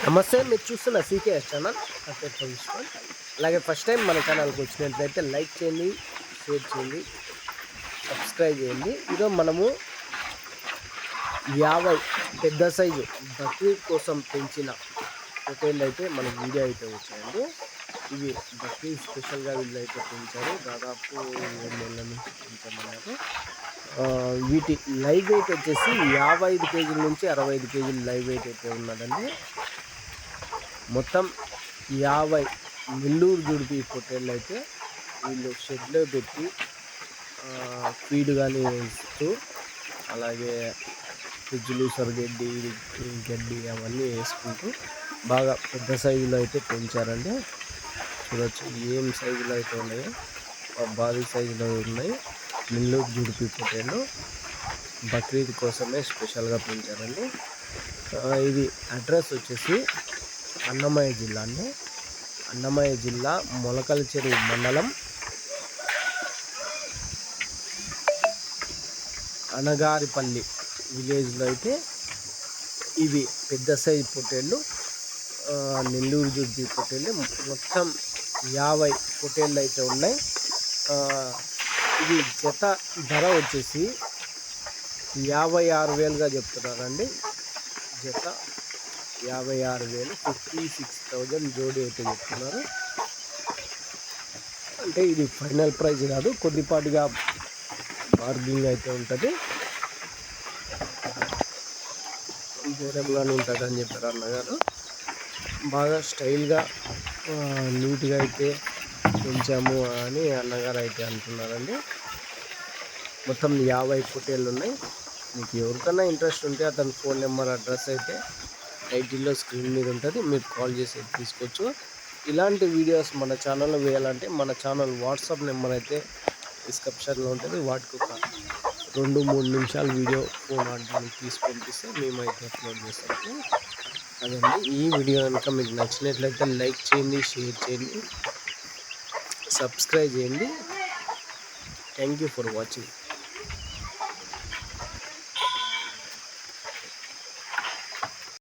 నమస్తే, మీరు చూస్తున్న సీకేఎస్ ఛానల్. నా పేరు పవిష్వన్. అలాగే ఫస్ట్ టైం మన ఛానల్కి వచ్చినట్లయితే లైక్ చేయండి, షేర్ చేయండి, సబ్స్క్రైబ్ చేయండి. ఈరోజు మనము 50 పెద్ద సైజు బక్రీద్ కోసం పెంచిన పొట్టేళ్ళు అయితే మన వీడియో అయితే వచ్చాయండి. ఇవి బక్రీద్ స్పెషల్గా వీళ్ళు అయితే పెంచారు. దాదాపు 7 నెలల నుంచి పెంచామన్నారు. వీటి లైవ్ వెయిట్ వచ్చేసి 55 కేజీల నుంచి 65 కేజీలు లైవ్ వెయిట్ అయితే ఉన్నదండి. మొత్తం 50 నెల్లూరు జుడిపి పొట్టేళ్ళు అయితే వీళ్ళు షెడ్లో పెట్టి ఫీడ్ కానీ వేస్తూ, అలాగే ఫ్రిడ్జ్లు సరిగడ్డి గడ్డి అవన్నీ వేసుకుంటూ బాగా పెద్ద సైజులో అయితే పెంచారండి. చూడవచ్చు ఏం సైజులో అయితే ఉన్నాయో, భారీ సైజులో ఉన్నాయి. నెల్లూరు జుడిపి పొట్టేళ్ళు బక్రీద్ కోసమే స్పెషల్గా పెంచారండి. ఇది అడ్రస్ వచ్చేసి అన్నమయ్య జిల్లా అండి. అన్నమయ్య జిల్లా మొలకల చెరువు మండలం అనగారిపల్లి విలేజ్లో అయితే ఇవి పెద్ద సైజు పొట్టేళ్ళు, నెల్లూరు జుడిపి పొట్టేళ్ళు. మొత్తం 50 పొట్టేళ్ళు అయితే ఉన్నాయి. ఇది జత ధర వచ్చేసి 56,000గా చెప్తున్నారండి. జత 56,000, 56,000 జోడీ అయితే చెప్తున్నారు. అంటే ఇది ఫైనల్ ప్రైస్ కాదు, కొద్దిపాటిగా బార్గింగ్ అయితే ఉంటుంది, దూరంగానే ఉంటుంది అని చెప్పారు అన్నగారు. బాగా స్టైల్గా నీట్గా అయితే పెంచాము అని అన్నగారు అయితే అంటున్నారండి. మొత్తం 50 పొట్టేళ్ళు ఉన్నాయి. మీకు ఎవరికైనా ఇంట్రెస్ట్ ఉంటే అతని ఫోన్ నెంబర్, అడ్రస్ అయితే టైటిల్లో స్క్రీన్ మీద ఉంటుంది, మీరు కాల్ చేసి తీసుకోవచ్చు. ఇలాంటి వీడియోస్ మన ఛానల్లో వేయాలంటే మన ఛానల్ వాట్సాప్ నెంబర్ అయితే డిస్క్రిప్షన్లో ఉంటుంది. వాటికి ఒక 2-3 నిమిషాలు వీడియో ఫోన్ ఆడడానికి తీసి పంపిస్తే మేమైతే అప్లోడ్ చేస్తాము. అదండి ఈ వీడియో కనుక మీకు నచ్చినట్లయితే లైక్ చేయండి, షేర్ చేయండి, సబ్స్క్రైబ్ చేయండి. Thank you for watching.